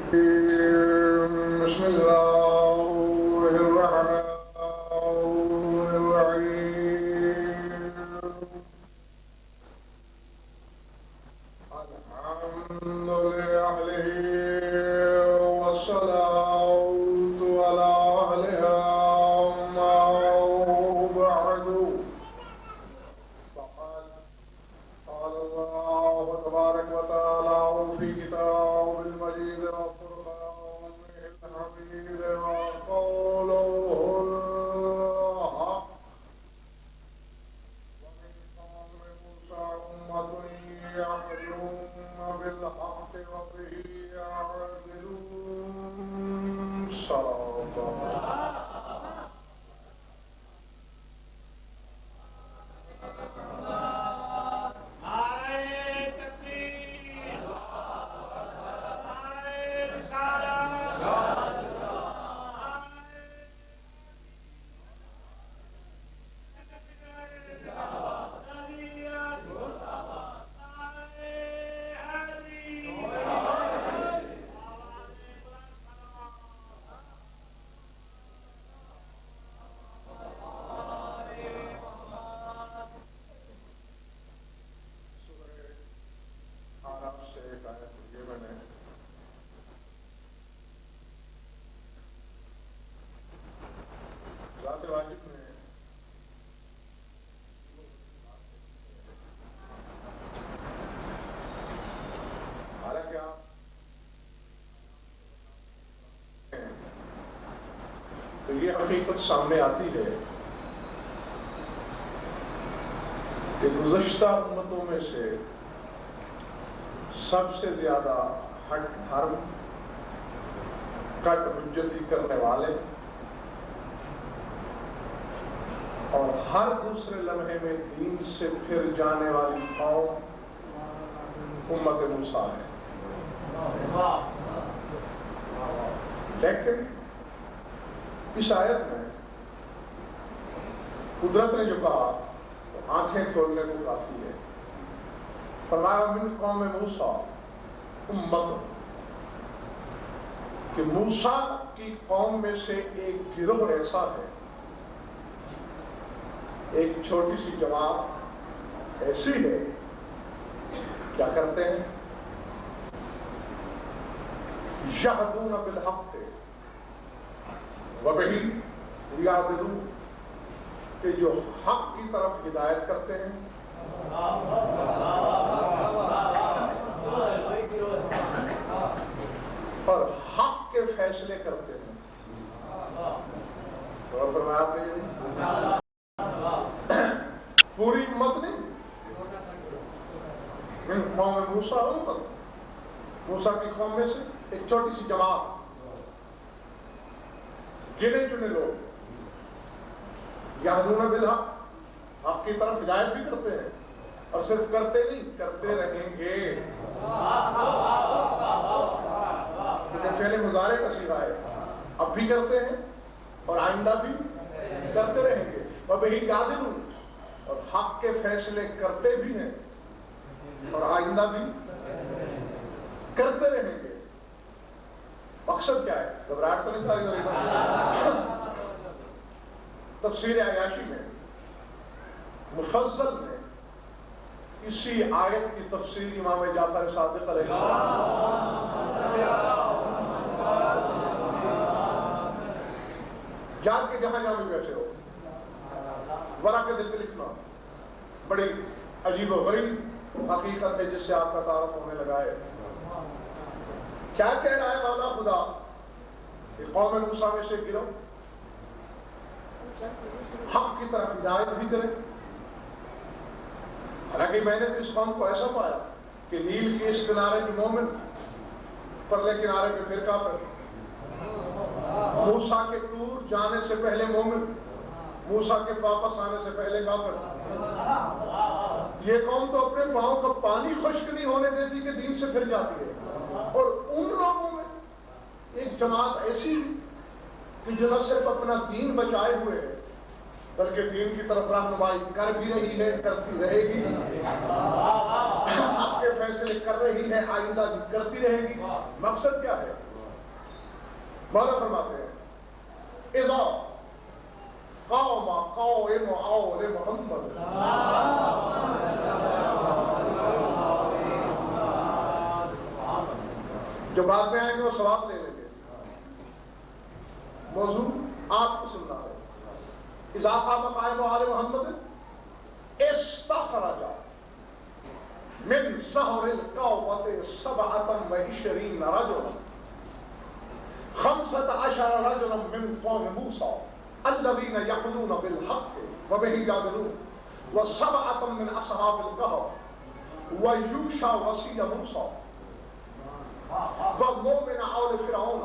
بسم الله الرحمن الرحيم الحمد لله والصلاة على أهلها ما بعد قال الله تبارك وتعالى في كتاب المجيد والفرقان الحميد وقوله الحق ومن قوم موسى أمة يعملون بالحق وبه يعدلون صراط تو یہ حقیقت سامنے آتی ہے کہ گزشتہ امتوں میں سے سب سے زیادہ ہٹ دھرم کٹ حجتی کرنے والے اور ہر دوسرے لمحے میں دین سے پھر جانے والی قوم امت موسیٰ ہے. لیکن اس آیت میں قدرت نے جو کہا تو آنکھیں کھولنے کو کافی ہے. فرمایا من قوم موسیٰ امت، کہ موسیٰ کی قوم میں سے ایک گروہ ایسا ہے، ایک چھوٹی سی جماعت ایسی ہے، کیا کرتے ہیں؟ یہدون بالحق وبہ یعدلون، کہ جو حق کی طرف ہدایت کرتے ہیں اور حق کے فیصلے کرتے ہیں. اور فرمایا پوری امت نہیں، من قوم موسیٰ امت، موسیٰ کی قوم میں سے ایک چھوٹی سی جماعت، گنے چنے لوگ، یہدون بالحق، حق کی طرف ہدایت بھی کرتے ہیں اور صرف کرتے نہیں، کرتے رہیں گے. کیونکہ پہلے مضارع کا صیغہ ہے، اب بھی کرتے ہیں اور آئندہ بھی کرتے رہیں گے. وبہ یعدلون، اور حق کے فیصلے کرتے بھی ہیں اور آئندہ بھی کرتے رہیں گے. مقصد کیا ہے؟ گھبراہٹ تو نہیں ساری ہو رہی؟ تفسیر عیاشی میں مفصل میں اسی آیت کی تفسیر امام جعفر صادق علیہ السلام، جان کے جہاں جہاں بھی بیٹھے ہو، ورا کے دل پہ لکھنا، بڑی عجیب و غریب حقیقت ہے جس سے آپ کا تعارف ہونے لگا ہے. کیا کہہ رہا ہے مولا خدا کہ قوم موسیٰ میں سے گروہ حق کی طرف ہدایت بھی کرے. حالانکہ میں نے تو اس قوم کو ایسا پایا کہ نیل کے اس کنارے کی مومن، پرلے کنارے پہ پھر کافر. موسیٰ کے طور جانے سے پہلے مومن، موسیٰ کے واپس آنے سے پہلے کافر. یہ قوم تو اپنے پاؤں کا پانی خشک نہیں ہونے دیتی کہ دین سے پھر جاتی ہے. اور ان لوگوں میں ایک جماعت ایسی کہ جو نہ صرف اپنا دین بچائے ہوئے ہے بلکہ دین کی طرف رہنمائی کر بھی رہی ہے، کرتی رہے گی، آپ کے فیصلے کر رہی ہے، آئندہ بھی کرتی رہے گی. مقصد کیا ہے؟ مولا فرماتے ہیں اذا قوم قوم آل محمد جو بعد میں آئیں گے وہ ثواب لے لیں گے. موضوع آپ کو سننا ہے. اذا قام قائم آل محمد استخرج من سهر الكوبة 27 رجلا 15 رجلا من قوم موسى الذين يقولون بالحق وبه يعدلون و7 من أصحاب الكهف ويوشع وصي موسى ومؤمن آل فرعون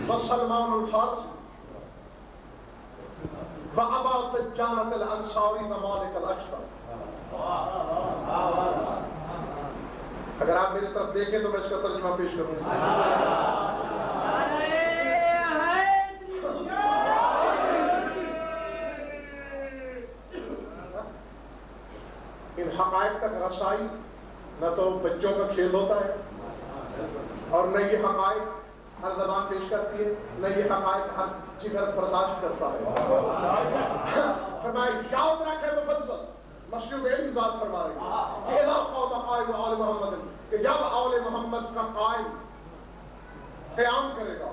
وسلمان الفارسي وأبا تجانة الأنصاري ومالك الأشتر. اگر آپ میری طرف دیکھیں تو میں اس کا ترجمہ پیش کروں. ان حقائق تک رسائی نہ تو بچوں کا کھیل ہوتا ہے اور نہ یہ حقائق ہر زبان پیش کرتی ہے، نہ یہ حقائق ہر جگر برداشت کرتا ہے. فرمایا یاد رکھے مفضل مسجد علم ذات فرما رہی ہے کہ اذا قام قائم آل محمد، کہ جب آل محمد کا قائم قیام کرے گا،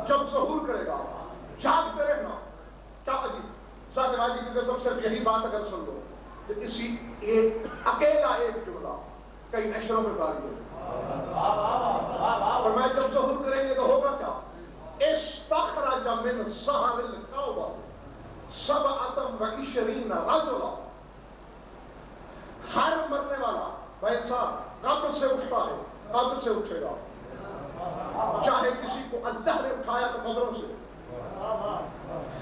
جب ظہور کرے گا، جاگتے رہنا. کیا عجیب ذات راجی کی قسم صرف یہی بات اگر سن لو کہ اسی ایک اکیلا ایک جملہ کئی اشروں میں باری ہے. اور میں جب ظہور کریں گے تو ہوگا کیا؟ استخرج من سہر الکوبہ 27 رجلا. ہر مرنے والا وہ انسان قبر سے اٹھتا ہے، قبر سے اٹھے گا. چاہے کسی کو اللہ نے اٹھایا تو قبروں سے،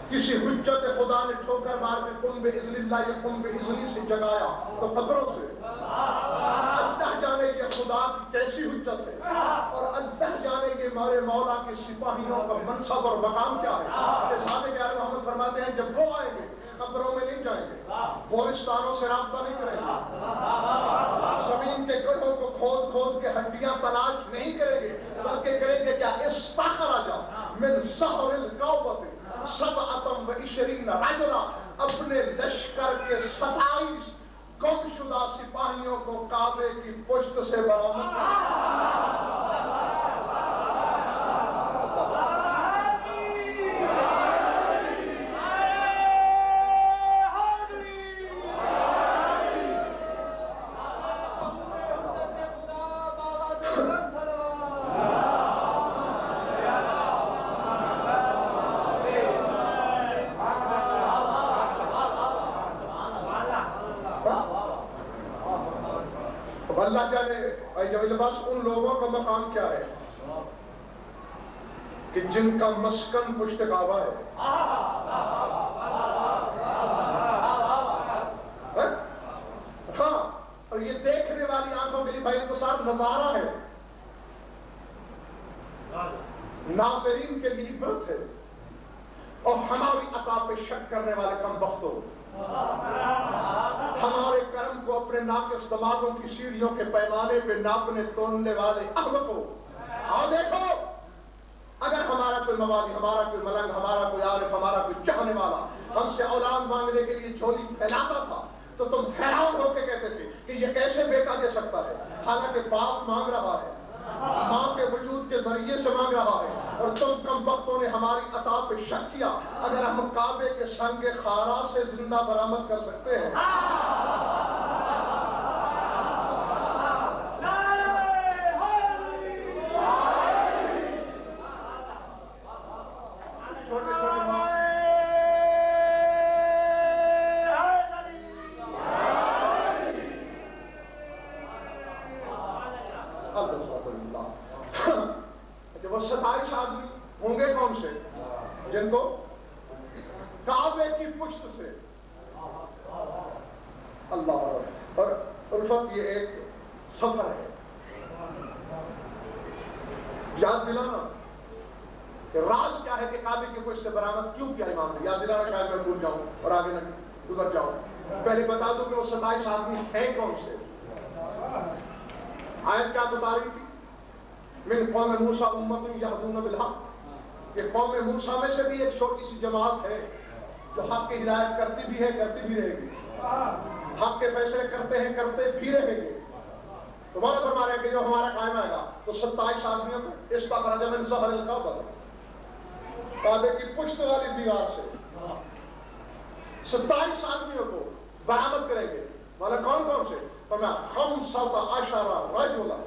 کسی حجت خدا نے ٹھوکر مار کے قم باذن اللہ یا قم باذنی سے جگایا تو قبروں سے. اللہ جانے کہ خدا کی کیسی حجت ہے اور اللہ جانے کہ ہمارے مولا کے سپاہیوں کا منصب اور مقام کیا ہے. کہ صادق یار محمد فرماتے ہیں جب وہ آئیں گے قبروں میں نہیں جائیں گے، گورستانوں سے رابطہ نہیں کریں گے، زمین کے گڑھوں کو کھود کھود کے ہڈیاں تلاش نہیں کریں گے، بلکہ کریں گے کیا؟ استخرج من سہر الکوبہ 27 رجلا. اپنے لشکر کے 27 گم شدہ سپاہیوں کو کعبے کی پشت سے برآمد اللہ جانے. بس ان لوگوں کا مقام کیا ہے کہ جن کا مسکن پشت کعبہ ہے. ہاں، اور یہ دیکھنے والی آنکھوں کے لیے بھائی انتصار نظارہ ہے، ناظرین کے لیے عبرت ہے. اور ہماری عطا پہ شک کرنے والے کم بختوں، ہمارے کرم کو اپنے ناقص دماغوں کی سیڑھیوں کے پیمانے پہ ناپنے تولنے والے احمقوں. آؤ دیکھو، اگر ہمارا کوئی موالی، ہمارا کوئی ملنگ، ہمارا کوئی عارف، ہمارا کوئی چاہنے والا ہم سے اولاد مانگنے کے لیے جھولی پھیلاتا تھا تو تم حیران ہو کے کہتے تھے کہ یہ کیسے بیٹا دے سکتا ہے، حالانکہ باپ مانگ رہا ہے، ماں کے وجود کے ذریعے سے مانگ رہا ہے. اور تم کم وقتوں نے ہماری عطا پہ شک کیا. اگر ہم کعبے کے سنگ خارا سے زندہ برآمد کر سکتے ہیں، وہ 27 آدمی ہوں گے کون سے؟ جن کو کعبے کی پشت سے اللہ. اور الفت یہ ایک سفر ہے، یاد دلانا کہ راز کیا ہے کہ کعبے کی پشت سے برآمد کیوں کیا امام نے. یاد دلانا شاید میں بھول جاؤں اور آگے نہ گزر جاؤں. پہلے بتا دوں کہ وہ 27 آدمی ہیں کون سے. آیت کیا بتا رہی تھی؟ من قوم موسیٰ امت یہدون بالحق، کہ قوم موسیٰ میں سے بھی ایک چھوٹی سی جماعت ہے جو حق کی ہدایت کرتی بھی ہے، کرتی بھی رہے گی، حق کے فیصلے کرتے ہیں، کرتے بھی رہیں گے. تو مولا فرما رہے ہیں کہ جو ہمارا قائم آئے گا تو 27 آدمیوں کو اس کا خراج من ظہر الکعبہ، کعبے کی پشت والی دیوار سے 27 آدمیوں کو برآمد کریں گے. مولا کون کون سے؟ فرمایا 15 رجلا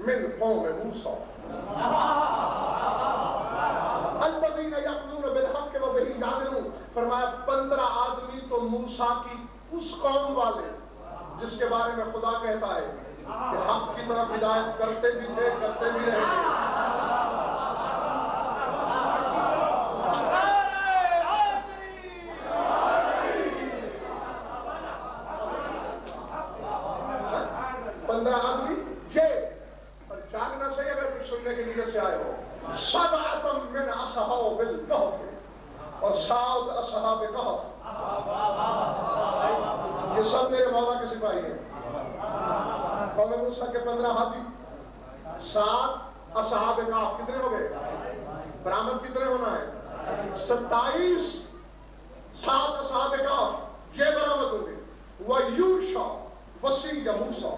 من قوم موسیٰ الذین یأخذون بالحق وبہ یعدلون. فرمایا 15 آدمی تو موسیٰ کی اس قوم والے جس کے بارے میں خدا کہتا ہے کہ حق کی طرف ہدایت کرتے بھی تھے، کرتے بھی رہیں گے. آدمی یہ اور جاننا چاہیے اگر کچھ سننے کی نیت سے آئے ہو. سبعۃ من اصحاب الکہف اور 7 اصحاب کہف، یہ سب میرے مولا کے سپاہی ہیں. قوم موسیٰ کے 15 ہاتھی، 7 اصحاب کہف، کتنے ہو گئے؟ برآمد کتنے ہونا ہے؟ 27. 7 اصحاب کہف یہ برآمد ہوں گے. وَیوشع وصی موسیٰ،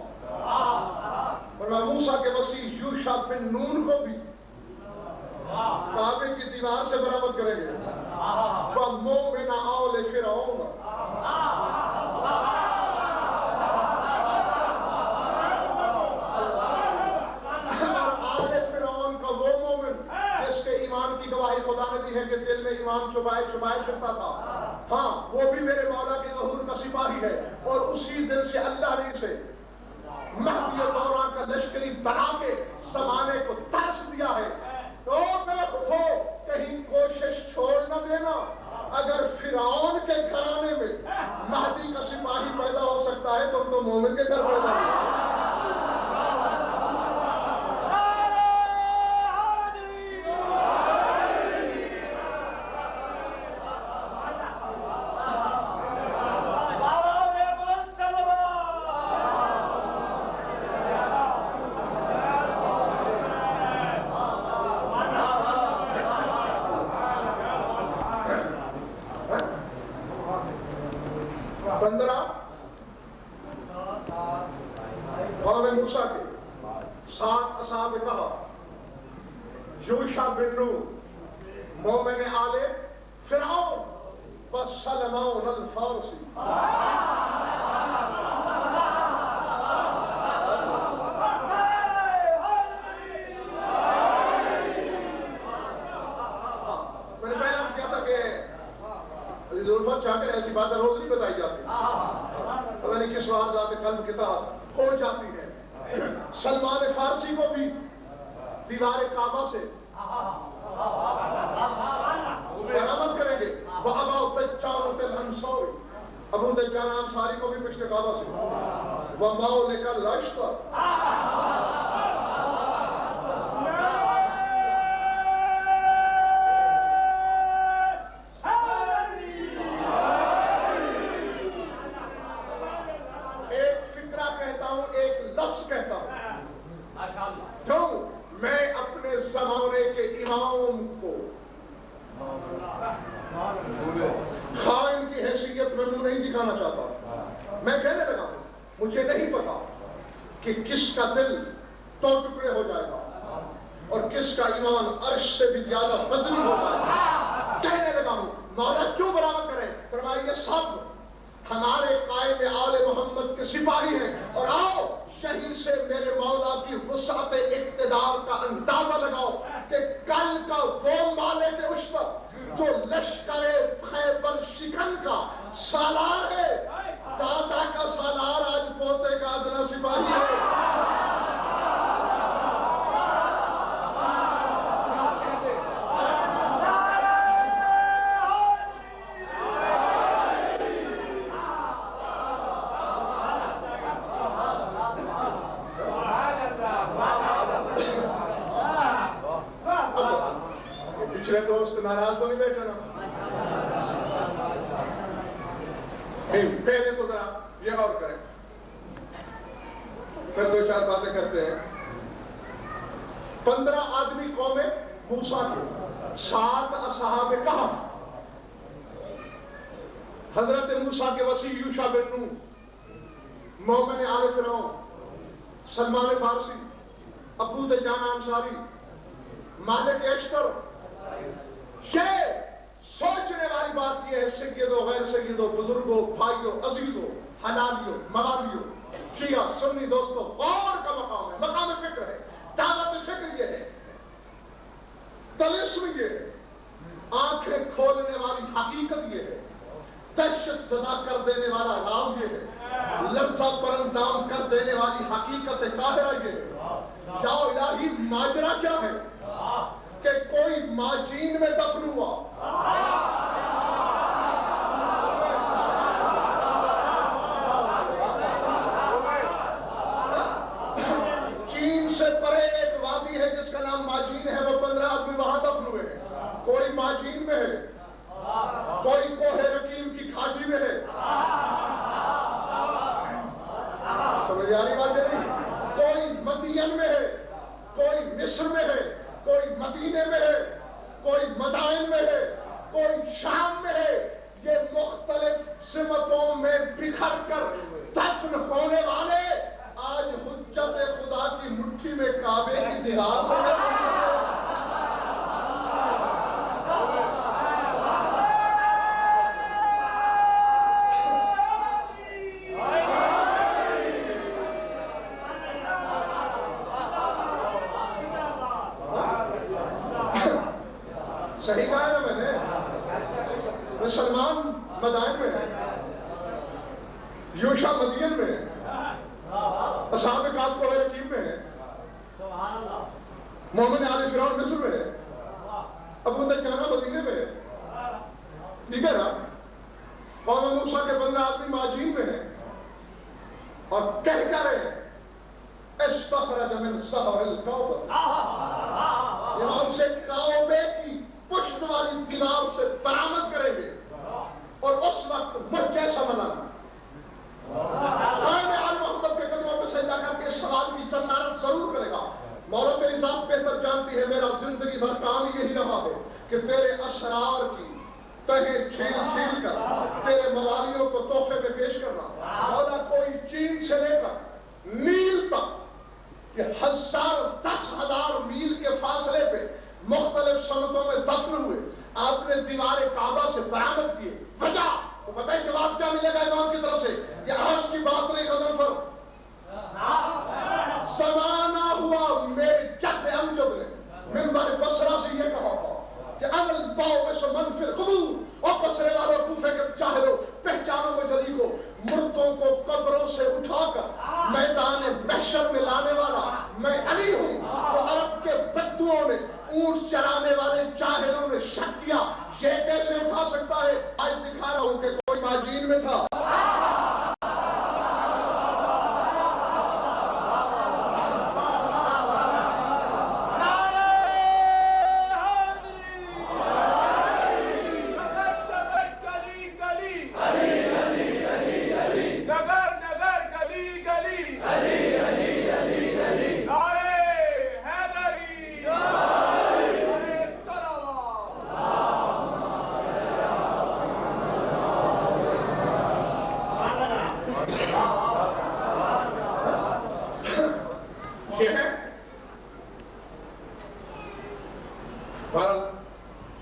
اور موسیٰ کے وصی یوشع بن نون کو بھی کعبے کی دیوار سے برآمد کریں گے. وَمُؤْمِنَ آلِ فِرْعَوْنَ، آل فرعون کا وہ مومن جس کے ایمان کی گواہی خدا نے دی ہے کہ دل میں ایمان چھپائے چھپائے پھرتا تھا. ہاں وہ بھی میرے مولا کے ظہور کا سپاہی ہے، اور اسی دل سے اللہ نے اسے مہدی دوران کا لشکری بنا کے زمانے کو ترس دیا ہے. تو بے کہیں کوشش چھوڑ نہ دینا. اگر فرعون کے گھرانے میں مہدی کا سپاہی پیدا ہو سکتا ہے تو مومن کے گھر پیدا ہو. قوم موسیٰ کے 7 اصحاب کہف، یوشع بن نون، مومن آل فرعون، وسلمان الفارسی. میں نے پہلے عرض کیا تھا کہ ضرورت چاہ کر ایسی باتیں روز نہیں بتائی جاتی، پتہ نہیں کس واردات قلب کتاب ہو جاتی ہے. سلمان فارسی کو بھی دیوار کعبہ سے برآمد کریں گے. وَأَبَا دَجَّالُ الْأَنصَارِ، ابو دجال انصاری کو بھی پشت کعبہ سے. وَمَوْلِكَ الْأَشْتَرِ، امام کو خائن کی حیثیت میں منہ نہیں دکھانا چاہتا. میں کہنے لگا ہوں مجھے نہیں پتا کہ کس کا دل 2 ٹکڑے ہو جائے گا اور کس کا ایمان عرش سے بھی زیادہ وزنی ہو جائے گا. کہنے لگا ہوں مولا کیوں برآمد کریں؟ فرمایا یہ سب ہمارے قائم آل محمد کے سپاہی ہیں. اور آؤ شہید سے میرے مولا کی وسعت اقتدار کا اندازہ لگاؤ کہ کل کا وہ مالک اشتر جو لشکر خیبر شکن کا سالار ہے، دادا کا سالار آج پوتے کا ادنا سپاہی ہے. پچھلے دوست ناراض تو نہیں بیٹھے نا؟ پہلے تو ذرا یہ اور کریں، پھر 2-4 باتیں کرتے ہیں. 15 آدمی قوم موسیٰ کے، 7 اصحاب کہف، حضرت موسیٰ کے وسیع یوشع بن نون، مومن آل فرعون، سلمان فارسی، ابو دجانہ انصاری، مالک اشتر. یہ سوچنے والی بات یہ ہے، سیدوں غیر سیدوں، بزرگوں، بھائیوں، عزیزوں، حلالیوں، موالیوں، شیعہ سنی دوستوں، غور کا مقام ہے، مقام فکر ہے، دعوت فکر یہ ہے، طلسم یہ ہے، آنکھیں کھولنے والی حقیقت یہ ہے، دہشت زدہ کر دینے والا راز یہ ہے، لرزہ پرندام کر دینے والی حقیقت قاہرہ یہ ہے. یا الہی ماجرا کیا ہے کہ کوئی ماجین میں دفن ہوا، چین سے پرے ایک وادی ہے جس کا نام ماجین ہے، وہ 15 آدمی وہاں دفن ہوئے ہیں. کوئی ماجین میں ہے، کوئی کوہ رقیم کی کھاٹی میں ہے، سمجھ آ رہی بات نہیں؟ کوئی مدین میں ہے، کوئی مصر میں ہے، کوئی مدینے میں ہے، کوئی مدائن میں ہے، کوئی شام میں ہے. یہ مختلف سمتوں میں بکھر کر دفن ہونے والے آج حجت خدا کی مٹھی میں کعبے کی دیوار سے صحیح کہا ہے نا میں نے؟ سلمان مدائن میں ہے، یوشع مدین میں ہے، اصحاب کہف کوہ رقیم میں ہے، مومن آل فرعون مصر میں ہے، ابو دجانہ مدینے میں ہے. ٹھیک ہے نا؟ قوم موسیٰ کے 15 آدمی ماجین میں ہیں اور کہہ کر رہے ہیں استخرج من صخر الکعبہ، یہاں سے کعبے کی پشت والی دیوار سے برآمد کریں گے اور اس وقت مجھ جیسا بنانا. قائم عالم محمد کے قدموں پہ سجدہ کر کے اس سوال کی جسارت ضرور کرے گا. مولا تیری ذات بہتر جانتی ہے، میرا زندگی بھر کام یہی رہا ہے کہ تیرے اسرار کی تہیں چھیل چھیل کر تیرے موالیوں کو تحفے میں پیش کرنا. مولا کوئی چین سے لے کر نیل تک کہ 10,000 میل کے فاصلے پہ مختلف سمتوں میں دفن ہوئے، آپ نے دیوار کعبہ سے برآمد کیے. وجہ تو بتائیں جواب کیا ملے گا امام کی طرف سے؟ یہ آج کی بات نہیں غضنفر، زمانہ ہوا میرے جد امجد نے منبر بصرہ سے یہ کہا تھا کہ اول باعث منفر قبور، اور بصرے والوں کوفے کے چاہروں پہچانوں کو جلی کو، مردوں کو قبروں سے اٹھا کر میدان محشر میں لانے والا میں علی ہوں. تو عرب کے بدوؤں نے، اونٹ چرانے والے جاہلوں نے شک کیا یہ کیسے اٹھا سکتا ہے. آج دکھا رہا ہوں کہ کوئی ماجین میں تھا.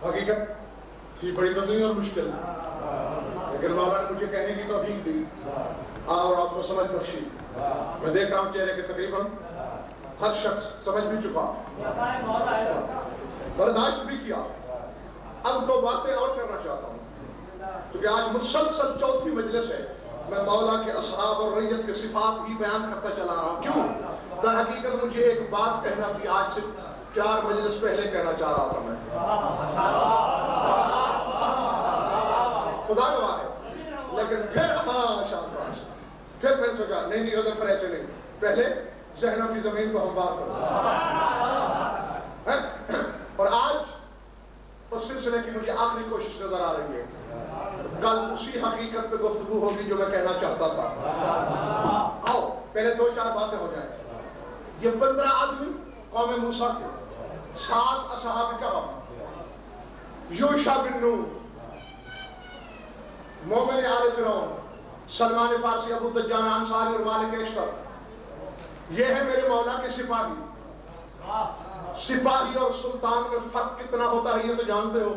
حقیقت یہ بڑی وزنی اور مشکل ہے، لیکن مولا نے مجھے کہنے کی توفیق دی اور آپ کو سمجھ بخشی. میں دیکھ رہا ہوں چہرے کہ تقریباً ہر شخص سمجھ بھی چکا، برداشت بھی کیا. اب دو باتیں اور کرنا چاہتا ہوں کیونکہ آج مسلسل 4تھی مجلس ہے. میں مولا کے اصحاب اور ریت کے صفات ہی بیان کرتا چلا رہا ہوں. کیوں؟ در حقیقت مجھے ایک بات کہنا تھی، آج سے 4 مجلس پہلے کہنا چاہ رہا تھا میں. خدا گواہ ہے. لیکن پھر پھر سوچا نہیں غضنفر ایسے نہیں، پہلے ذہنوں کی زمین کو ہم بات کریں. اور آج اس سلسلے کی مجھے آخری کوشش نظر آ رہی ہے. کل اسی حقیقت پہ گفتگو ہوگی جو میں کہنا چاہتا تھا. آؤ پہلے 2-4 باتیں ہو جائیں. یہ 15 آدمی قوم موسیٰ کے، 7 اصحاب کہف، یوشع بن نون، مومن آل فرعون، سلمان فارسی، ابو دجانہ انصاری اور مالک اشتر، یہ ہے میرے مولا کے سپاہی۔ سپاہی اور سلطان میں فرق کتنا ہوتا ہے یہ تو جانتے ہو،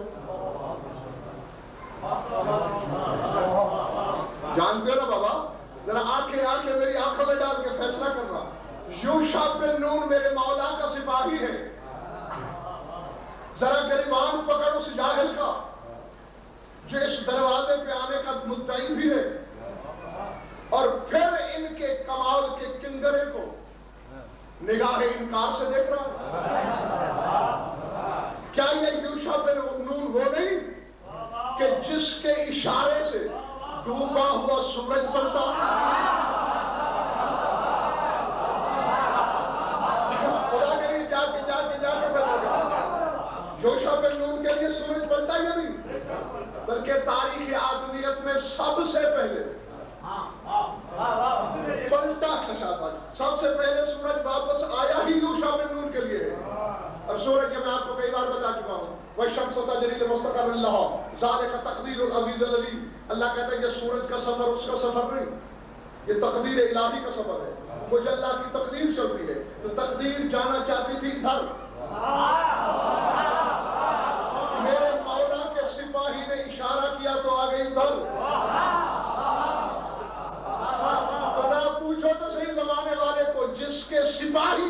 جانتے ہو نا بابا؟ ذرا آنکھیں میری آنکھوں میں ڈال کے فیصلہ کرنا۔ یوشع بن نون میرے مولا کا سپاہی ہے۔ ذرا گریبان پکڑ اس جاہل کا جو اس دروازے پہ آنے کا مدعی بھی ہے اور پھر ان کے کمال کے کنگرے کو نگاہ انکار سے دیکھ رہا ہے۔ کیا یہ یوشع بن نون وہ نہیں کہ جس کے اشارے سے ڈوبا ہوا سورج بنتا؟ خدا کے لیے جا کے پیدا کرتا۔ یوشع بن نون کے لیے سورج بنتا یا نہیں؟ بلکہ تاریخ آدمیت میں سب سے پہلے پلٹا کھسا، سب سے پہلے سورج واپس آیا ہی یوشع بن نون کے لیے ہے۔ اور سورج کے میں آپ کو کئی بار بتا چکا ہوں، وَالشَّمْسُ تَجْرِي لِمُسْتَقَرٍّ لَهَا ذَلِكَ تَقْدِيرُ الْعَزِيزِ الْعَلِيمِ۔ اللہ کہتا ہے کہ سورج کا سفر اس کا سفر نہیں، یہ تقدیر الہی کا سفر ہے، مجھے اللہ کی تقدیر چلتی ہے۔ تو تقدیر جانا چاہتی تھی ادھر، میرے مولا کے سپاہی نے اشارہ کیا تو آ گئی ادھر۔ پوچھو تو صحیح زمانے والے کو، جس کے سپاہی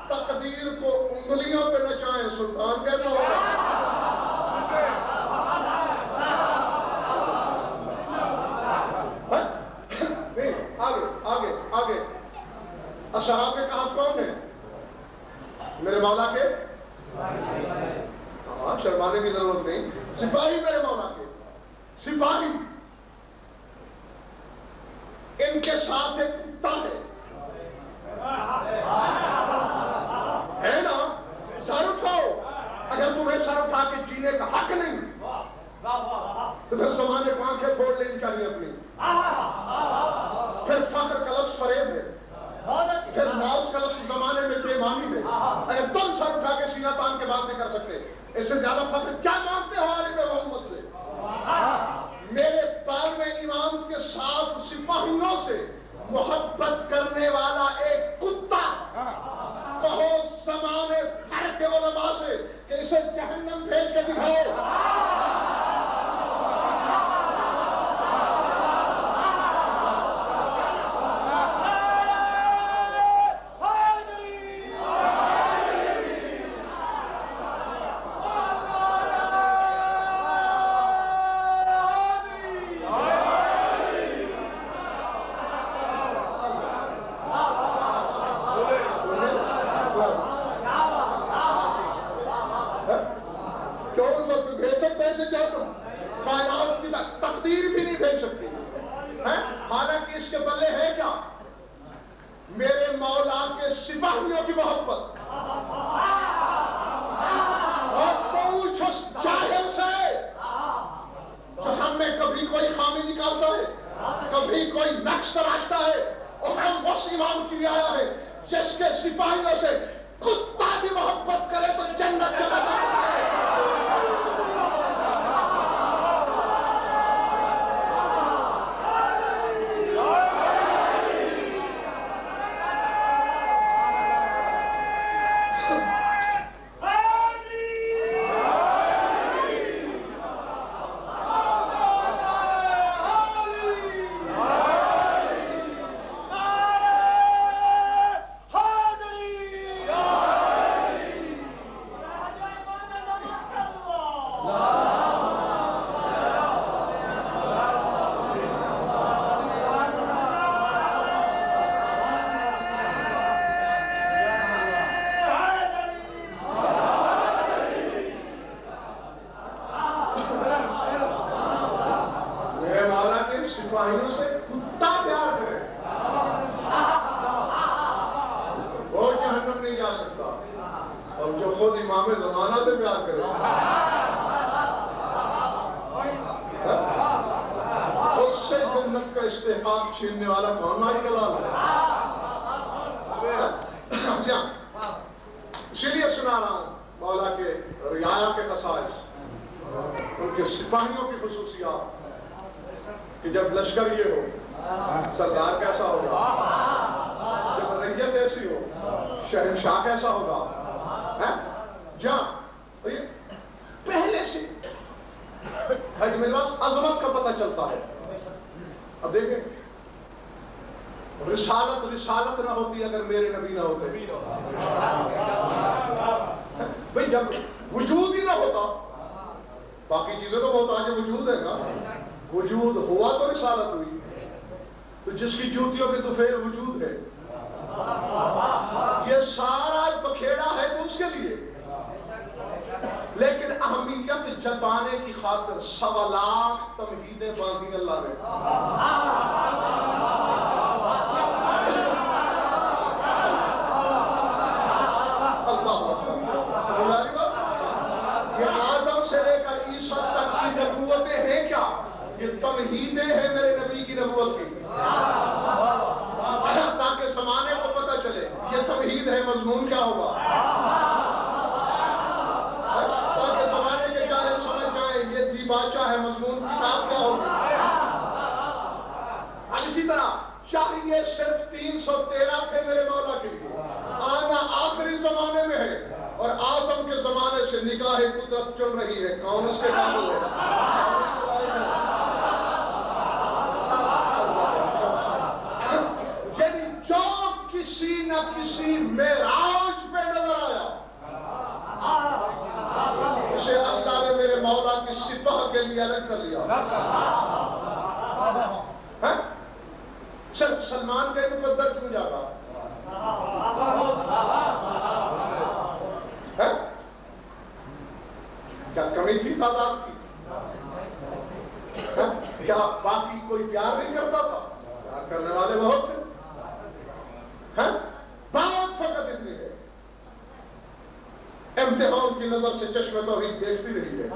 تقدیر کو انگلیوں پہ نچائیں سلطان کیسا ہوگا؟ آگے اصحاب کہف کون ہیں؟ میرے مولا کے، ہاں شرمانے کی ضرورت نہیں، سپاہی میرے مولا کے سپاہی۔ ان کے ساتھ ایک کتا ہے نا، سر اٹھاؤ۔ اگر تمہیں سر اٹھا کے جینے کا حق نہیں تو پھر زمانے کو آنکھیں پھوڑ لینی چاہیے اپنی۔ پھر فخر کا لفظ فریب ہے، پھر ناز کا لفظ زمانے میں بےمانی ہے۔ اگر تم سر اٹھا کے سینہ تان کے بات نہیں کر سکتے، اس سے زیادہ فخر کیا مانگتے ہو عالم محمد سے؟ میرے پاس میں امام کے ساتھ سپاہیوں سے محبت کرنے والا ایک کتا، کہو زمانے بھر کے علماء سے کہ اسے جہنم بھیج کے دکھاؤ۔ تقدیر بھی نہیں بھیج سکتی، حالانکہ اس کے بلے ہے کیا؟ میرے مولا کے سپاہیوں کی محبت۔ اور پوچھ اس جاہل سے جو ہم میں کبھی کوئی خامی نکالتا ہے، کبھی کوئی نقص تراشتا ہے، اور ہم اس امام کے لیے آیا ہے جس کے سپاہیوں سے کتا بھی محبت کرے تو جنت چلا جاتا ہے۔ سپاہیوں سے کتا پیار کرے وہ جہنم نہیں جا سکتا، اور جو خود امام زمانہ سے پیار کرے اس سے جنت کا استحقاق چھیننے والا کون مائی کلام ہے؟ اسی لیے سنا رہا ہوں مولا کے رعایا کے خصائص۔ کے سپاہیوں کی خصوصیات کہ جب لشکر یہ ہو سردار کیسا ہوگا، جب رعیت ایسی ہو شہنشاہ کیسا ہوگا، جہاں پہلے سے حج میرے پاس عظمت کا پتہ چلتا ہے. اب دیکھیں رسالت نہ ہوتی اگر میرے نبی نہ ہوتے. بھئی جب وجود ہی نہ ہوتا، باقی چیزیں تو بہت آگے وجود ہے نا، وجود ہوا تو رسالت ہوئی. تو جس کی جوتیوں کے طفیل وجود ہے، یہ سارا بکھیڑا ہے تو اس کے لیے، لیکن اہمیت جتانے کی خاطر 1.25 لاکھ تمہیدیں باندھی اللہ نے. یہ آدم سے لے کر عیسیٰ تک کی نبوتیں ہیں کیا؟ یہ تمہیدیں ہیں میرے نبی کی نبوت کی، تاکہ زمانے کو پتہ چلے یہ تمہید ہے، مضمون کیا ہوگا، تاکہ زمانے کے جاہل سمجھ جائیں یہ دیباچہ ہے، مضمون کتاب کیا ہوگا. اب اسی طرح چاہیے صرف 313 تھے میرے مولا کے لیے، آنا آخری زمانے میں ہے، اور آدم کے زمانے سے نگاہ قدرت چل رہی ہے. کون اس کے قابل ہے؟ یعنی جو کسی نہ کسی معراج پہ نظر آیا، اسے اللہ نے میرے مولا کی سپاہ کے لیے الگ کر لیا. صرف سلمان کے مقدر کیوں جاگا؟ کیا کمی تھی تعداد کی؟ کیا باقی کوئی پیار نہیں کرتا تھا؟ پیار کرنے والے بہت تھے. بات فقط اتنی ہے، امتحان کی نظر سے چشم توحید دیکھتی رہی ہے.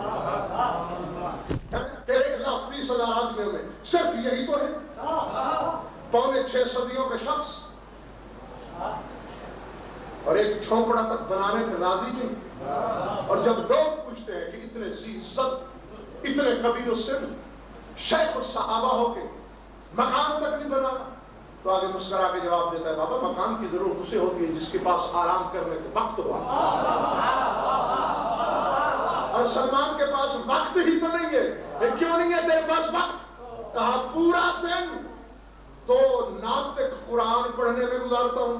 1,30,000 آدمیوں میں صرف یہی تو ہے، 5.25 صدیوں کے شخص، اور ایک چھوپڑا تک بنانے پہ راضی نہیں. اور جب لوگ پوچھتے ہیں کہ اتنے عزت، اتنے کبیر السن شیخ الصحابہ ہو کے مکان تک نہیں بنانا، تو آگے مسکرا کے جواب دیتا ہے بابا مکان کی ضرورت اسے ہوتی ہے جس کے پاس آرام کرنے کا وقت ہوا، اور سلمان کے پاس وقت ہی تو نہیں ہے. کیوں نہیں ہے تیرے پاس وقت؟ کہا پورا دن تو ناطق قرآن پڑھنے میں گزارتا ہوں،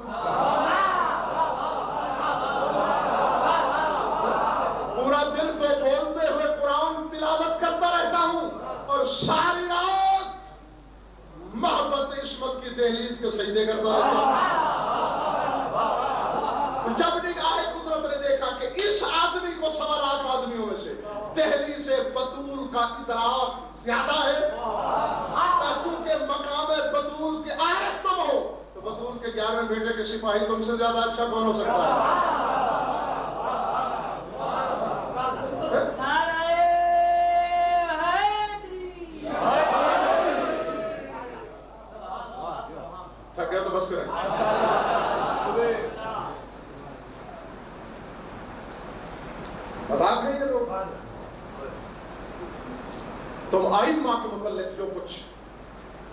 پورا دن تو بولتے ہوئے قرآن تلاوت کرتا رہتا ہوں، اور ساری رات محبت عصمت کی دہلیز کے سجدے کرتا رہتا ہوں. جب نگاہ قدرت نے دیکھا کہ اس آدمی کو 1.25 لاکھ آدمیوں میں سے دہلیز بطول کا ادراک زیادہ ہے، چونکہ مقام بطول کے عارف تم ہو، تو بطول کے 11ویں بیٹے کے سپاہی تم سے زیادہ اچھا کون ہو سکتا ہے؟ تھک گیا تو بس کریں. بتا گئی لوگ تم آئمہ کے متعلق جو کچھ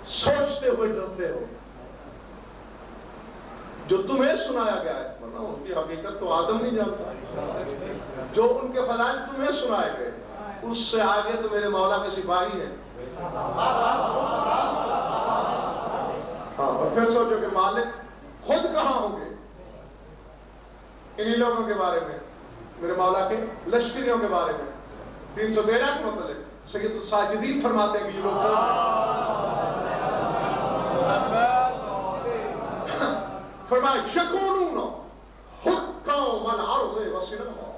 سوچتے ہوئے ڈرتے ہو، جو تمہیں سنایا گیا ہے، ورنہ ان کی حقیقت تو آدم نہیں جانتا، جو ان کے فضائل تمہیں سنائے گئے اس سے آگے تو میرے مولا کے سپاہی ہیں. اور پھر سوچو کہ مالک خود کہاں ہوں گے انہی لوگوں کے بارے میں، میرے مولا کے لشکریوں کے بارے میں. 313 کے متعلق سید الساجدین فرماتے ہیں کہ یہ لوگ فرمائے یکونون حکام الارض وسنہا،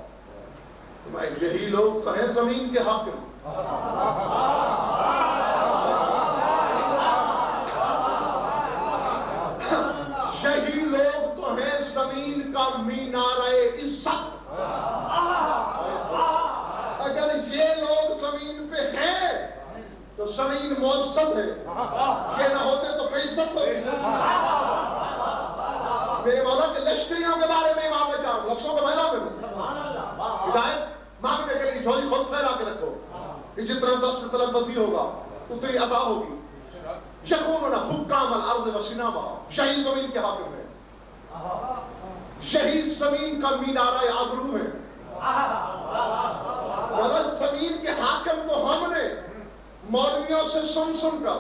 فرمائے یہی لوگ تو ہیں زمین کے حاکم. یہی لوگ تو ہیں زمین کا مینارہ عزت. اگر یہ لوگ زمین پہ ہیں تو زمین معزز ہے، یہ نہ ہوتے تو بے عزت ہوتی. میرے مولا کے لشکریوں کے بارے میں امام نے 4 لفظوں کو پھیلا دے، ہدایت مانگنے کے لیے جھولی خود پھیلا کے رکھو. کہ جتنا دست تلبتی ہوگا اتنی عطا ہوگی. یکونون حکام الارض وسناما، یہی زمین کے حاکم ہے، یہی زمین کا مینارہ ابرو ہے. مگر زمین کے حاکم تو ہم نے مولویوں سے سن کر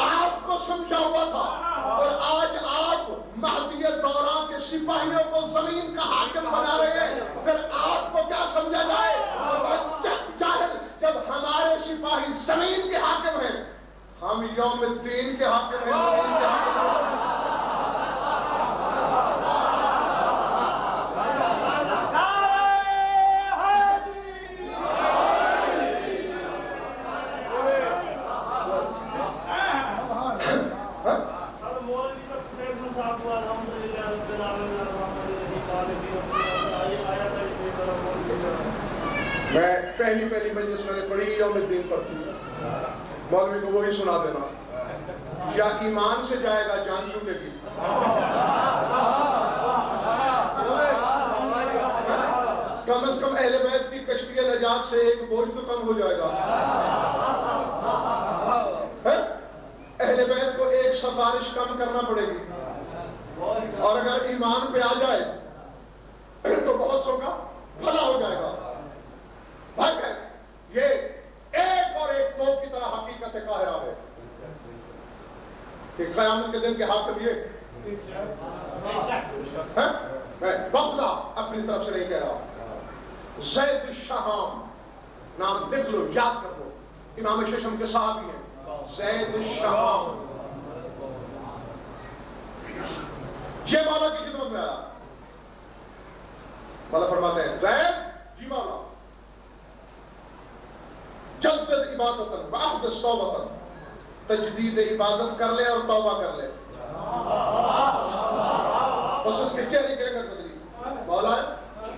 آپ کو سمجھا ہوا تھا، اور آج آپ مہدی دوران کے سپاہیوں کو زمین کا حاکم بنا رہے ہیں. پھر آپ کو کیا سمجھا جائے؟ جب ہمارے سپاہی زمین کے حاکم ہیں، ہم یوم الدین کے حاکم ہیں، زمین کے حاکم ہیں. میں پہلی مجلس میں نے پڑھی یوم الدین پر تھی، مولوی کو وہی سنا دینا، یا ایمان سے جائے گا جان چھوٹے گی. کم از کم اہل بیت کی کشتی نجات سے ایک بوجھ تو کم ہو جائے گا. اہل بیت کو ایک سفارش کم کرنا پڑے گی، اور اگر ایمان پہ آ جائے تو بہت سو کا بھلا ہو جائے گا. بھائی یہ ایک اور ایک توپ کی طرح حقیقت قاہرہ ہے کہ قیامت کے دن کے حاکم یہ میں بخدا اپنی طرف سے نہیں کہہ رہا. زید الشہام نام لکھ لو، یاد کر لو، امام ششم کے صحابی ہیں. زید الشہام یہ مولا کی خدمت میں آیا. مولا فرماتے ہیں زید جی مولا جدد عبادتاً واحدث توبتاً، تجدید عبادت کر لے اور توبہ کر لے. بس اس کے چہرے کی رنگت بدلی. مولا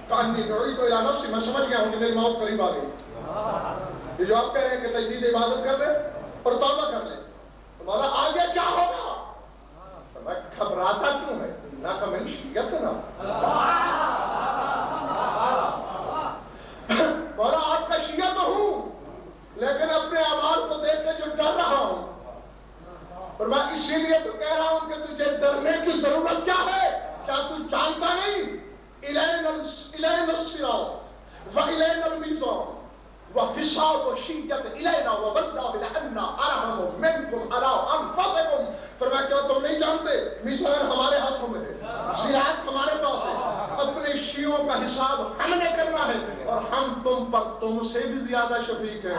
کانی دعی تو الہ نفسی، میں سمجھ گیا ہوں کہ میری موت قریب آ گئی. یہ جو آپ کہہ رہے ہیں کہ تجدید عبادت کر لے اور توبہ کر لے، تو مولا آگے کیا ہوگا؟ میں گھبراتا کیوں ہے؟ نہ کہ میں شیعت نا. مولا آپ کا شیعہ تو ہوں، لیکن اپنے اعمال کو دیکھ کے جو ڈر رہا ہوں، اور میں اسی لیے تو کہہ رہا ہوں کہ تجھے ڈرنے کی ضرورت کیا ہے؟ کیا تو جانتا نہیں؟ الینا الصراط والینا المیزان وحساب شیعت الینا وبدا لأننا ارحم منکم علی انفسکم. فرمایا کیا تم نہیں جانتے میزان ہمارے ہاتھوں میں ہے، صراط ہمارے پاس ہے، اپنے شیعوں کا حساب ہم نے کرنا ہے، اور ہم تم پر تم سے بھی زیادہ شفیق ہیں.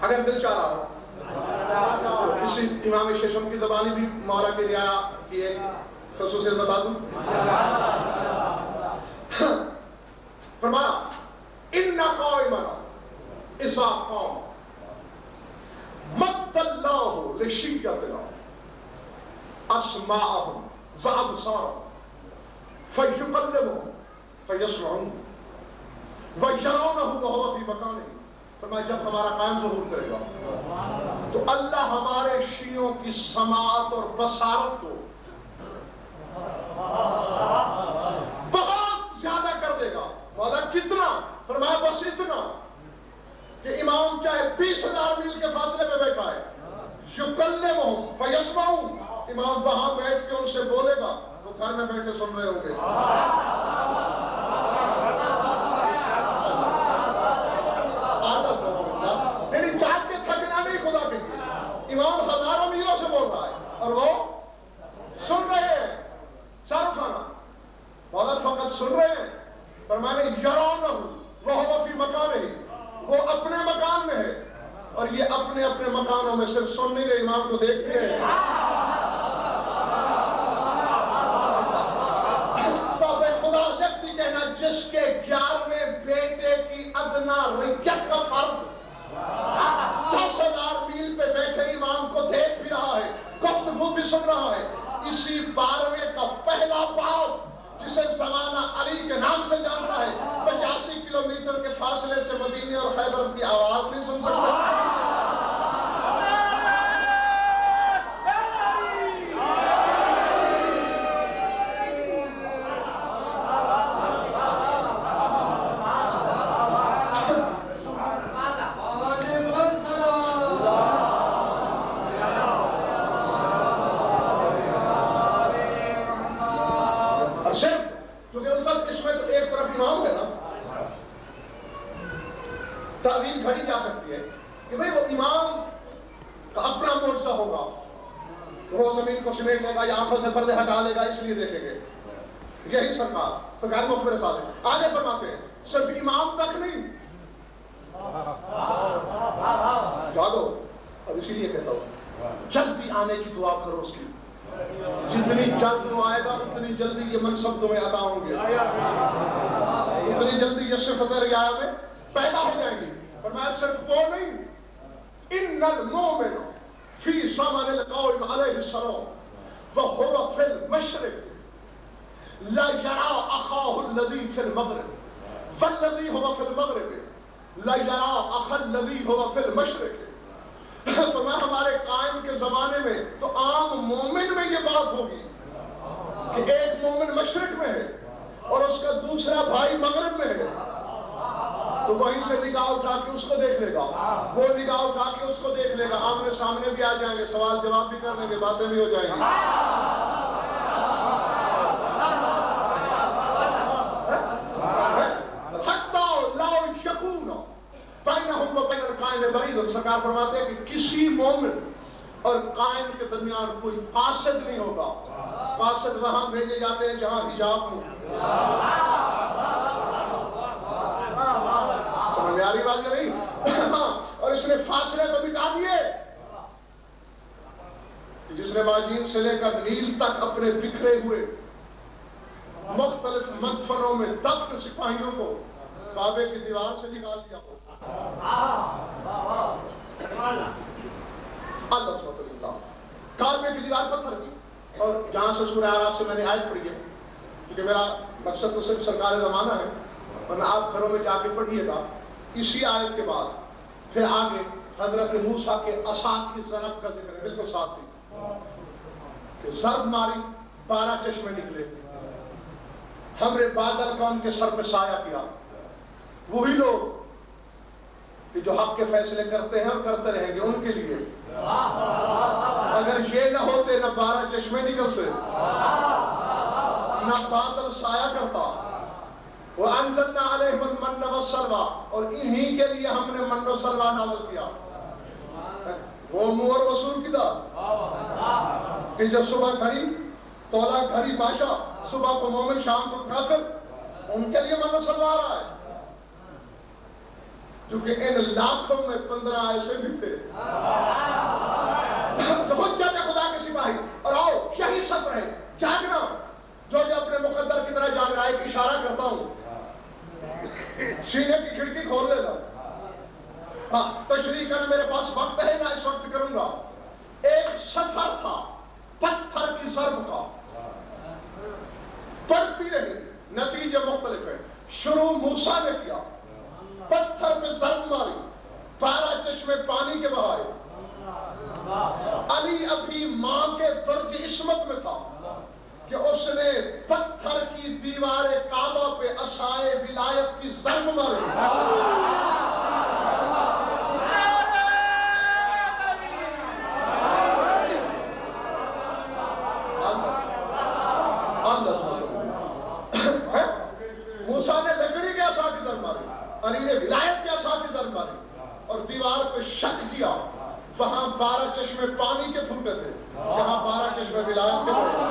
اگر دل چاہ رہا ہو کسی امام ششم کی زبانی بھی مولا کی رعایا کی ایک خصوصیت بتا دوں. فرمایا ان قائمنا اذا قام مد اللہ لشیعتنا اسماءهم وابصارهم فیقلبهم فیسمعون ویرونه وهو في مکانه. فرمایا جب ہمارا قائم ظہور کرے گا تو اللہ ہمارے شیعوں کی سماعت اور بصارت کو بہت زیادہ کر دے گا. مولا کتنا؟ فرمایا بس اتنا کہ امام چاہے 20,000 میل کے فاصلے میں بیٹھا ہے، یکلمہم فیسمعون، امام وہاں بیٹھ کے ان سے بولے گا، وہ گھر میں بیٹھے سن رہے ہوں گے. جاگ کے تھکنا نہیں خدا کے لیے. امام ہزاروں میلوں سے بول رہا ہے اور وہ سن رہے ہیں. سر اٹھانا، مولا فقط سن رہے ہیں. فرمانے یرونہ وہو فی مکانہ، وہ اپنے مکان میں ہے، اور یہ اپنے اپنے مکانوں میں صرف سن نہیں رہے، امام کو دیکھتے ہیں. باب خدا یکتی کہنا جس کے 11ویں بیٹے کی ادنا ریت کا فرد 10,000 میل پہ بیٹھے امام کو دیکھ بھی رہا ہے، گفتگو بھی سن رہا ہے. اسی 12ویں کا پہلا باب جسے زمانہ علی کے نام سے جانتا ہے، 85 کلومیٹر کے فاصلے سے مدینے اور خیبر کی آواز نہیں سن سکتے؟ تعویل گھڑی جا سکتی ہے کہ بھئی وہ امام کا اپنا معجزہ ہوگا، وہ زمین کو سمیٹ لے گا یا آنکھوں سے پردے ہٹا لے گا، اس لیے دیکھیں گے. یہی سرکار مخبر صادق آگے فرماتے ہیں صرف امام تک نہیں، جاگو. اور اسی لیے کہتا ہوں جلدی آنے کی دعا کرو اس کی. جتنی جلد وہ آئے گا اتنی جلدی یہ منصب تمہیں عطا ہوں گے، اتنی جلدی یہ صفت رعایا میں پیدا ہو جائیں گی. فرمایا صرف وہ نہیں، ان المؤمن فی زمن القائم علیہ السلام وهو فی المشرق لا یرا اخاہ الذی فی المغرب والذی هو فی المغرب لا یرا اخا الذی هو فی المشرق. فرمایا ہمارے قائم کے زمانے میں تو عام مومن میں یہ بات ہوگی کہ ایک مومن مشرق میں ہے اور اس کا دوسرا بھائی مغرب میں ہے، تو وہیں سے نگاہ اٹھا کے اس کو دیکھ لے گا، وہ نگاہ اٹھا کے اس کو دیکھ لے گا، آمنے سامنے بھی آ جائیں گے، سوال جواب بھی کر لیں گے، باتیں بھی ہو جائیں گی. سرکار فرماتے ہیں کہ کسی مومن اور قائم کے درمیان کوئی فاسد نہیں ہوگا. فاسد وہاں بھیجے جاتے ہیں جہاں حجاب ہو. سمجھ میں آ رہی بات یا نہیں؟ اور اس نے فاصلے کو مٹا دیے. جس نے ماجین سے لے کر نیل تک اپنے بکھرے ہوئے مختلف مدفنوں میں دفن سپاہیوں کو کعبے کی دیوار سے نکال دیا ہو. کعبے کی دیوار پتھر کی. اور جہاں سے سورہ اعراف سے میں نے آیت پڑھی ہے، کیونکہ میرا مقصد تو صرف سرکار زمانہ ہے، ورنہ آپ گھروں میں جا کے پڑھیے گا. اسی آیت کے بعد پھر آگے حضرت موسیٰ کے عصا کی ضرب کا ذکر ہے، بالکل ساتھ ہی کہ ضرب ماری 12 چشمے نکلے، ہمارے بادل کا ان کے سر پہ سایہ کیا. وہی لوگ کہ جو حق کے فیصلے کرتے ہیں اور کرتے رہیں گے ان کے لیے. اگر یہ نہ ہوتے نہ 12 چشمے نکلتے، نہ بادل سایہ کرتا. وَأَنزَلْنَا عَلَيْهِمُ الْمَنَّ وَالسَّلْوَىٰ، اور انہی کے لیے ہم نے من و سلوہ نازل کیا. وہ منہ اور وصول کی داد کہ جو صبح گھڑی تولا گھڑی بادشاہ، صبح کو مومن شام کو کافر، ان کے لیے من و سلوہ آ رہا ہے. کیونکہ ان لاکھوں میں 15 ایسے بھی تھے. بہت جاتے خدا کے سپاہی. اور آؤ یہی سفر ہے جاگنا، جو اپنے مقدر کی طرح جاگ رہا ہے. ایک اشارہ کرتا ہوں، سینے کی کھڑکی کھول لینا. ہاں تشریح کرنا میرے پاس وقت ہے نہ اس وقت کروں گا. ایک سفر تھا پتھر کی ضرب کا، پڑتی رہی، نتیجے مختلف ہیں. شروع موسیٰ نے کیا، پتھر پہ ضرب ماری، 12 چشمے پانی کے بہائے. علی ابھی ماں کے درج عصمت میں تھا کہ اس نے پتھر کی دیوار کعبہ پہ عصائے ولایت کی ضرب ماری. موسیٰ نے لکڑی کے عصا کی ضرب ماری، علی نے ولایت کے عصا کی ضرب ماری. اور دیوار پہ شک کیا، وہاں 12 چشمے پانی کے پھوٹے تھے، جہاں 12 چشمے ولایت کے پھوٹے تھے.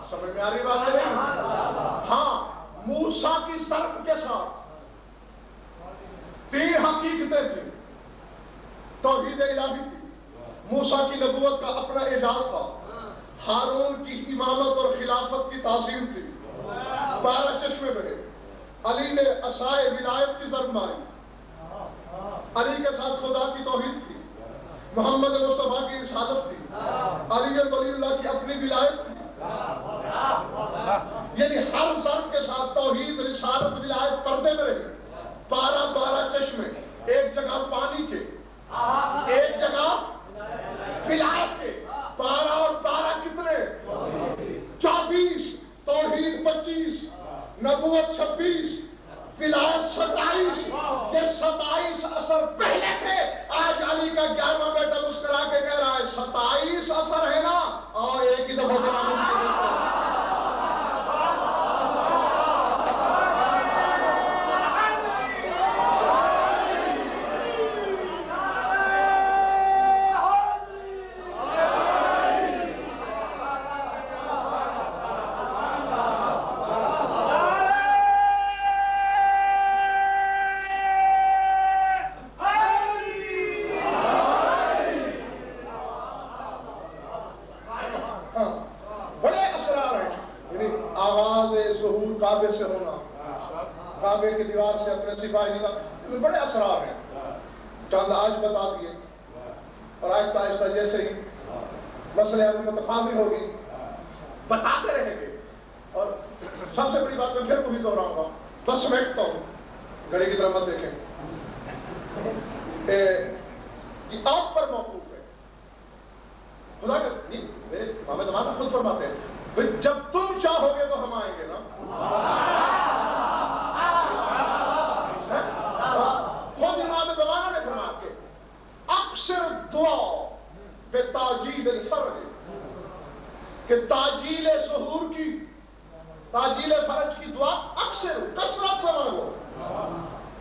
سمجھ میں آ رہی بات ہے؟ ہاں موسیٰ کی ضرب کے ساتھ 3 حقیقتیں تھیں. توحید الہی تھی، موسیٰ کی نبوت کا اپنا اعجاز تھا، ہارون کی امامت اور خلافت کی تاثیر تھی. 12 چشمے بہے، علی نے عصائے ولایت کی ضرب ماری. علی کے ساتھ خدا کی توحید تھی، محمد مصطفیٰ کی رسالت تھی، علی ولی اللہ کی اپنی ولایت تھی. یعنی ہر ضرب کے ساتھ توحید، رسالت، ولایت پردے میں رہی. 12 چشمے، ایک جگہ پانی کے، ایک جگہ ولایت کے. 12 اور 12 کتنے؟ 24. توحید 25، نبوت 26، ولایت 27. یہ 27 اثر پہلے تھے. آج علی کا 11واں بیٹا مسکرا کے کہہ رہا ہے 27 اثر ہے نا، اور ایک ہی دفعہ کعبے سے ہونا، کعبے کی دیوار سے اپنے سپاہی نکال، بڑے اسرار ہیں. چند آج بتا دیے، اور آہستہ آہستہ جیسے ہی مسئلے ابھی متفاضل ہوگی بتاتے رہیں گے. اور سب سے بڑی بات میں پھر وہی دہراؤں گا، بس سمیٹتا ہوں، گھڑی کی طرف مت دیکھیں. یہ آپ پر موقوف ہے. خدا کا میرے امام زمانہ خود فرماتے ہیں جب تم چاہو گے تو ہم آئیں گے نا. خود امام زمانہ نے فرمایا کہ اکثر دعا بے تاجیل الفرج، کہ تاجیل ظہور کی، تاجیل فرج کی دعا اکثر کثرت سے مانگو.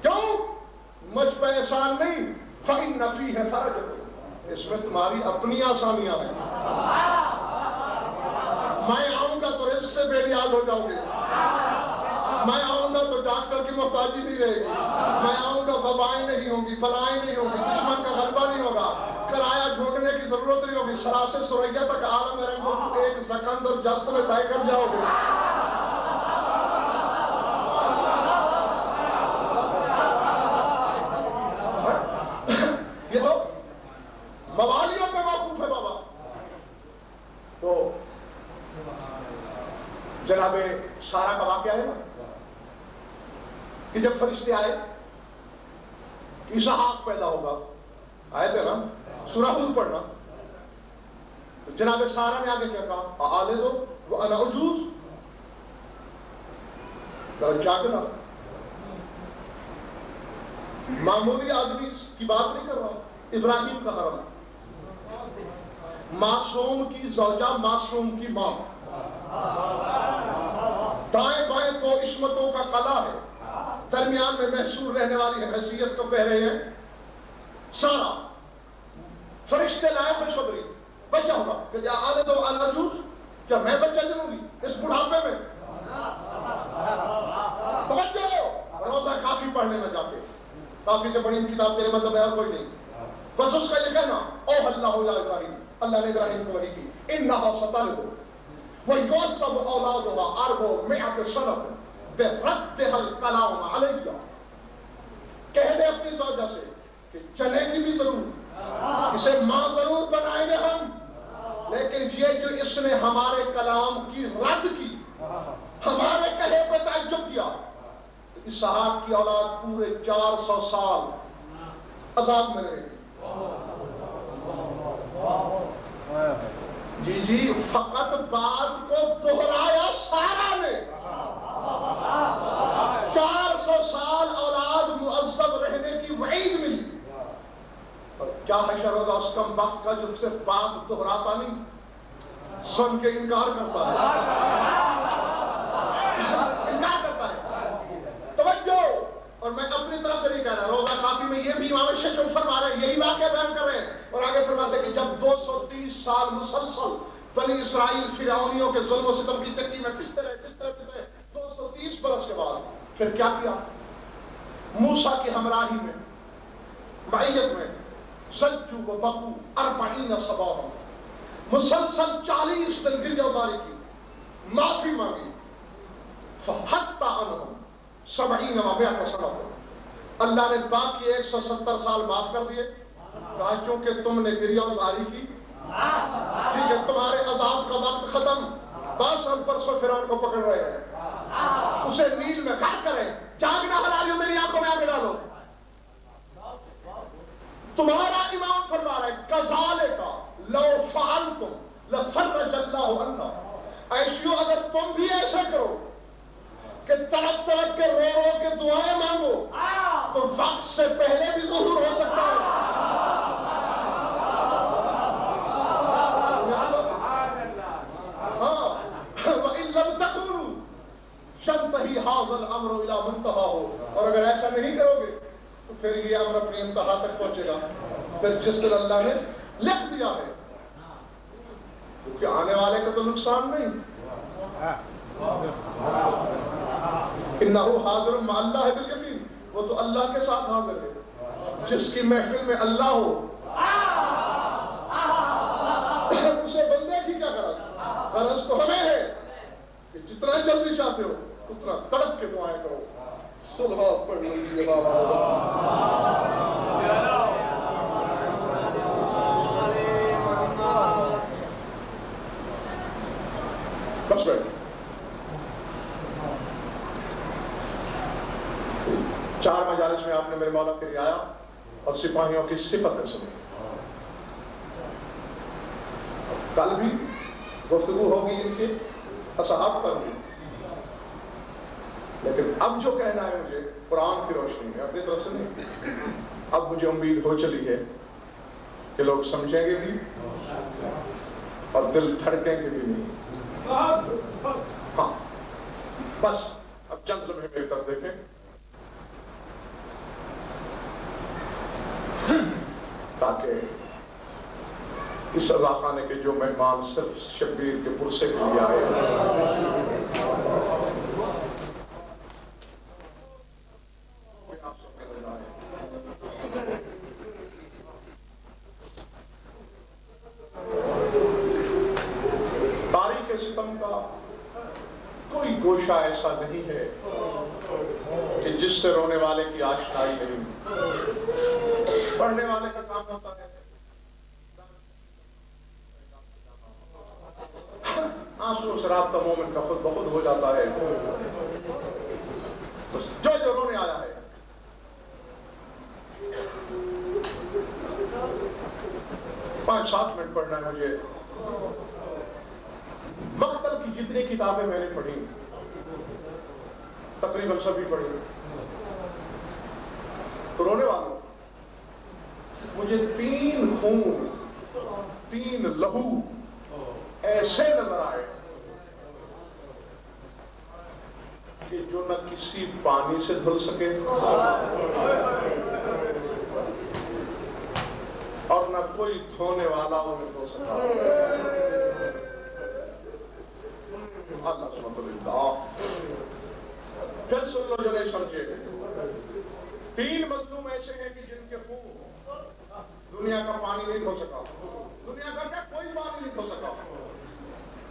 کیوں؟ مجھ پہ احسان نہیں، فإن فیہ فرج، اس میں تمہاری اپنی آسانیاں ہیں. میں آؤں گا تو رزق سے بے نیاز ہو جاؤں گے، میں آؤں گا تو ڈاکٹر کی محتاجی نہیں رہے گی، میں آؤں گا وبائیں نہیں ہوں گی، بلائیں نہیں ہوں گی، دشمن کا غلبہ نہیں ہوگا، کرایہ ڈھونڈنے کی ضرورت نہیں ہوگی، سراسے سریا تک عالم رنگ کو ایک سکند اور جست میں طے کر جاؤ گے. یہ تو موالیوں پہ موقوف ہے بابا. تو جناب سارا کا واقعہ ہے نا کہ جب فرشتے آئے اسحاق پیدا ہوگا، آئے تھے نا، سورہ ہود پڑھنا. تو جناب سارا نے آگے کیا کہا؟ آلے دو وہ انا عجوز، کیا کرنا؟ معمولی آدمی کی بات نہیں کر رہا. ابراہیم کا حرم، معصوم کی زوجہ، معصوم کی ماں، دائیں بائیں دو عصمتوں کا قلعہ ہے، درمیان میں محصور رہنے والی حیثیت کو کہہ رہے ہیں سارا. فرشتے لائے خوشخبری، بچہ ہوگا. کہ آلے دو العجوز، کیا میں بچہ جنوں گی اس بڑھاپے میں؟ توجہ، روزہ کافی پڑھ لینا چاہتے، کافی سے بڑی کتاب تیرے مطلب ہے اور کوئی نہیں. بس اس کا یہ کہنا او اللہ یا ابراہیم، اللہ نے ابراہیم کو وحی کی، انہا ستلد وَيُعَذَّبُ أَوْلَادُهَا 400 سَنَةً بِرَدِّهَا الْكَلَامَ عَلَيَّ. کہہ دے اپنی زوجہ سے کہ چلے گی بھی ضرور، اسے ماں ضرور بنائیں گے ہم، لیکن یہ جو اس نے ہمارے کلام کی رد کی، ہمارے کہے پہ تعجب کیا، اسحاق کی اولاد پورے 400 سال عذاب میں رہے گی. جی فقط بات کو دہرایا سارا نے. 400 سال اولاد معذب رہنے کی وعید ملی. اور کیا حشر ہوگا اس کم وقت کا جو صرف بات دہراتا نہیں، سن کے انکار کرتا ہے، انکار کرتا ہے. توجہ، اور میں اپنی طرف سے نہیں کہہ رہا، روزہ کافی میں یہ بھی امام شیخ فرما رہے ہیں، یہی واقعہ بیان کر رہے ہیں. اور آگے فرماتے ہیں کہ جب 230 سال مسلسل بنی اسرائیل فرعونیوں کے ظلم و ستم کی چکی میں پستے رہے 230 برس کے بعد پھر کیا کیا؟ موسیٰ کی ہمراہی میں، معیت میں، سجو و بقو 40 صباحا، مسلسل 40 دن گریزاری کی، معافی مانگی. فحتی عنہم 70 و 100 سنة، اللہ نے باقی 170 سال معاف کر دیے، کہا چونکہ تم نے گریہ زاری کی، ٹھیک ہے تمہارے عذاب کا وقت ختم، بس ہم پرسوں فرعون کو پکڑ رہے ہیں، اسے نیل میں غرق کریں، جاگنا حلالیوں میری آنکھوں میں آگے ڈالو۔ تمہارا امام فرما رہا ہے کذالک لو فعلتم لفرج اللہ عنہ، ایشیو اگر تم بھی ایسا کرو کہ تڑپ تڑپ کے رو رو کے دعائیں مانگو تو وقت سے پہلے بھی ظہور ہو سکتا ہے۔ ہاں وَإِن لَمْ تَكُونُوا يَنْتَهِي هَذَا الْأَمْرُ إِلَى مُنْتَهَاهُ، اور اگر ایسا نہیں کرو گے تو پھر یہ امر اپنی انتہا تک پہنچے گا، پھر جس دن اللہ نے لکھ دیا ہے، کیونکہ آنے والے کا تو نقصان نہیں، انہو حاضر مع اللہ بالیمین، وہ تو اللہ کے ساتھ حاضر ہے، جس کی محفل میں اللہ ہو اسے بندے کی کیا غرض، غرض تو ہمیں ہے کہ جتنا جلدی چاہتے ہو اتنا تڑپ کے دعائیں کرو۔ صلوات پڑھ لیجیے بابا۔ بس بیٹھ 4 مجالس میں آپ نے میرے مولا کی رعایا اور سپاہیوں کی صفتیں سنی، کل بھی گفتگو ہوگی ان کے اصحاب پر بھی، لیکن اب جو کہنا ہے مجھے قرآن کی روشنی میں اپنی طرف سے نہیں، اب مجھے امید ہو چلی ہے کہ لوگ سمجھیں گے بھی اور دل دھڑکیں گے بھی نہیں۔ ہاں بس اب چند لمحے میری طرف دیکھیں تاکہ اس اللہ خانے کے جو مہمان صرف شبیر کے پرسے کے لیے آئے تاریخ ستم کا کوئی گوشہ ایسا نہیں ہے کہ جس سے رونے والے کی آشنائی نہیں، پڑھنے والے کا کام ہوتا ہے آنسو سے رابطہ مومن کا خود بخود ہو جاتا ہے، جو رونے آیا ہے۔ 5-7 منٹ پڑھنا ہے مجھے۔ مقتل کی جتنی کتابیں میں نے پڑھی تقریباً سبھی پڑھی، تو رونے والوں مجھے 3 خون 3 لہو ایسے نظر آئے کہ جو نہ کسی پانی سے دھل سکے اور نہ کوئی دھونے والا انہیں دھو سکا۔ اللہ سبحانہ اللہ پھر سن لو جو نہیں سمجھے، 3 مظلوم ایسے ہیں کہ جن کے خون دنیا کا پانی نہیں دھو سکا، دنیا کا کیا کوئی پانی نہیں دھو سکا،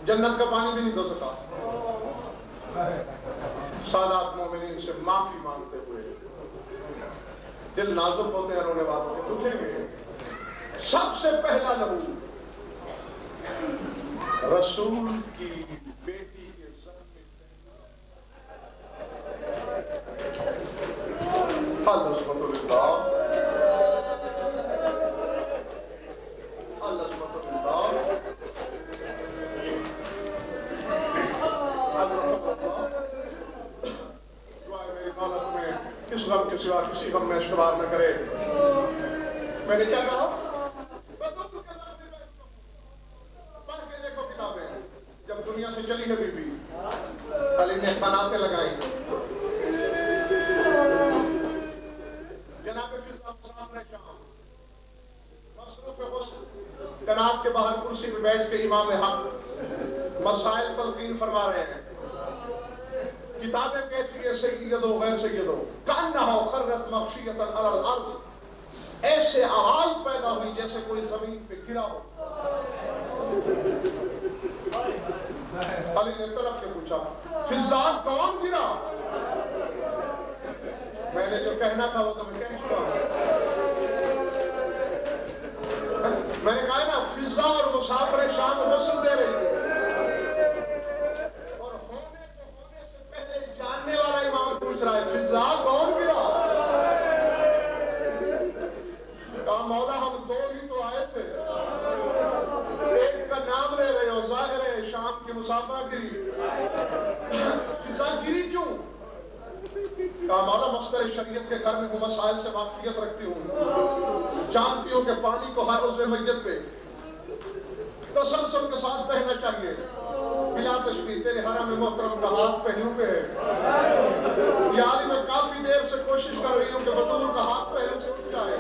جنت کا پانی بھی نہیں دھو سکا۔ سادات مومنین سے معافی مانگتے ہوئے دل نازک ہوتے ہیں رونے والوں کے، دکھیں گے۔ سب سے پہلا لہو رسول کی بیٹی کے سر میں اللہ سبحانہ اللہ کس غم کے سوا کسی غم میں اشتبار نہ کرے۔ میں نے کیا کہا؟ پڑھ کے دیکھو کتابیں، جب دنیا سے چلی ہے بی بی علی نے بناتے لگائی، جناب صاحب نے شام مصروف غسل کنات کے باہر کرسی پہ بیٹھ کے امام حق مسائل تلقین فرما رہے ہیں، کتابیں کہتی ہے سید و غیر سید و کانہا خرت مغشیۃ علی الارض، ایسے آواز پیدا ہوئی جیسے کوئی زمین پہ گرا ہو۔ علی نے طرف کے پوچھا فضاد کون گرا؟ میں نے جو کہنا تھا وہ تو میں کہہ چکا ہوں. میں نے کہا نا فضا اور مسافر شام غسل دے رہی ہے اور ہونے سے پہلے جاننے والا امام پوچھ رہا ہے فضا کون گرا؟ کہا مولا ہم دو ہی تو آئے تھے, ایک کا نام لے رہے ہو, ظاہر ہے شام کی مسافرہ گری, فضا گری کیوں؟ کہا مولا مصدر شریعت کے گھر میں وہ مسائل سے واقفیت رکھتی ہوں, جانتی ہوں کہ پانی کو ہر عضو میت پہ تسلسل کے ساتھ بہنا چاہیے, بلا تشبیہ تیرے حرم محترم کا ہاتھ پہلو پہ ہے. یاری میں کافی دیر سے کوشش کر رہی ہوں کہ بطول کا ہاتھ پہلو سے اٹھ جائے,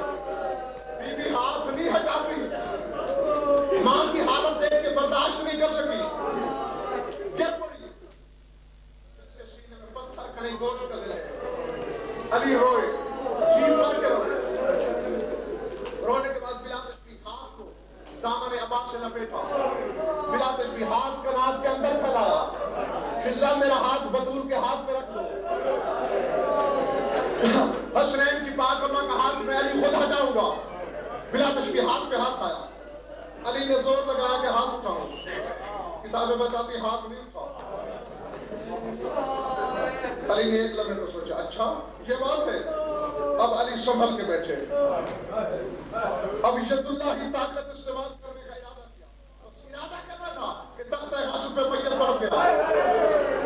بیوی ہاتھ نہیں ہٹاتی, ماں کی حالت دیکھ کے برداشت نہیں کر سکی, گر پڑی, سینے میں پتھر کہیں گوشت کا دل ہے. علی روئے, چیخ مار کے روئے, رونے کے بعد بلا تشبیہ ہاتھ کو دامن عباس سے لپیٹا, بلا تشبیہ ہاتھ کنات کے اندر پھیلایا, فضا میرا ہاتھ بطول کے ہاتھ پہ رکھ دو. حسنین کی پاک اماں کا ہاتھ میں علی خود ہٹاؤں گا. بلا تشبیہ ہاتھ پہ ہاتھ آیا, علی نے زور لگایا کہ ہاتھ اٹھاؤں, کتابیں بتاتی ہاتھ نہیں اٹھا. علی نے ایک لمحے کو سوچا اچھا یہ بات ہے, اب علی سنبھل کے بیٹھے, اب ید اللہ کی طاقت استعمال کرنے کا ارادہ کیا. ارادہ کرنا تھا کہ تختہ غصب پہ میت پڑ گیا.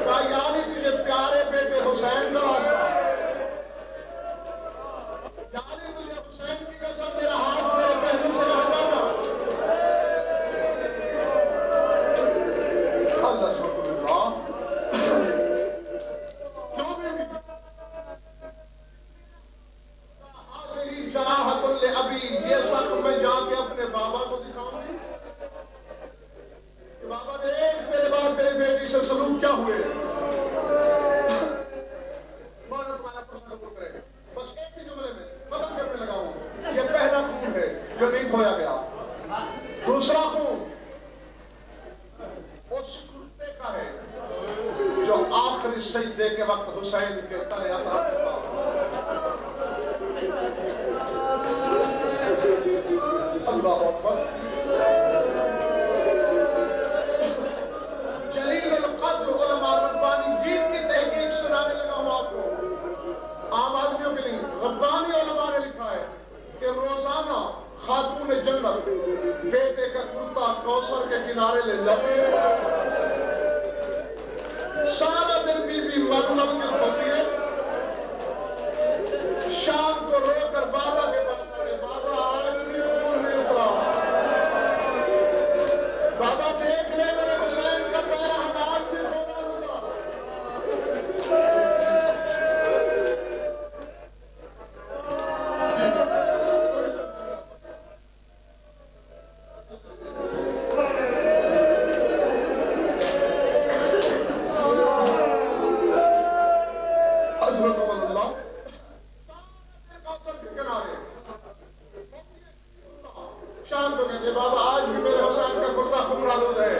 کہا یا علی تجھے پیارے بیٹے حسین کا واسطہ, یا علی تجھے حسین کی قسم میرا ہاتھ میرے پہلو سے نہ ہٹانا. اللہ سبحانہ اللہ کیوں بیٹی جراحت لابی, یہ سب میں جا کے اپنے بابا کو دکھاؤں گی کہ بابا دیکھ میرے بعد تیری بیٹی سے سلوک کیا ہوئے. مولا تمہارا تصور کرے, بس ایک ہی جملے میں ختم کرنے لگا ہوں. یہ پہلا خون ہے جو نہیں دھویا گیا. دوسرا خون اس کرتے کا ہے جو آخری سجدے کے وقت حسین کے تلے عطا ہوا. اللہ اکبر. جلیل القدر علماء ربانی دین کی تحقیق سنانے لگا ہوں آپ کو, عام آدمیوں کے لیے. ربانی علماء نے لکھا ہے کہ روزانہ خاتون جنت بیٹے کا کرتا کوثر کے کنارے لے جاتے ہیں, سارا دن بی بی مرمل کی ہوتی ہے, شام کو رو کر بابا کے پاس آئے, بابا آج بھی خون نہیں اترا, بابا دیکھ لے میرے حسین کا پیرا ہاتھ بھی ہونا ہوگا. شام کو کہتے بابا آج بھی میرے حسین کا کرتا خون آلود ہے.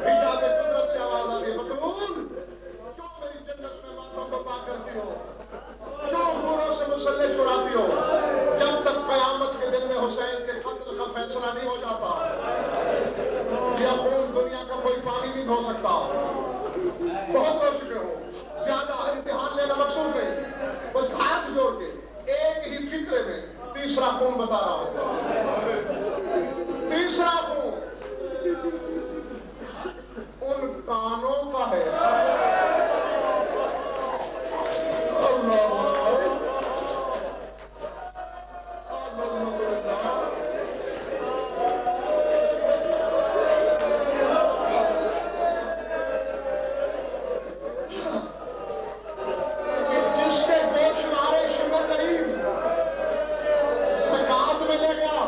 حجاب قدرت سے آواز آتی ہے بطول کیوں میری جنت میں ماتوں کو پاک کرتی ہو, کیوں خونوں سے مسلح چراتی ہو. جب تک قیامت کے دن میں حسین کے قتل کا فیصلہ نہیں ہو جاتا یہ خون دنیا کا کوئی پانی نہیں دھو سکتا. بہت ہو چکے ہو, زیادہ امتحان لینا مقصود نہیں, بس ہاتھ جوڑ کے ایک ہی فکرے میں تیسرا خون بتا رہا ہوں. تیسرا خون ان کانوں کا ہے. جس کے گوشت مارے شمع کریم زکات میں لے گیا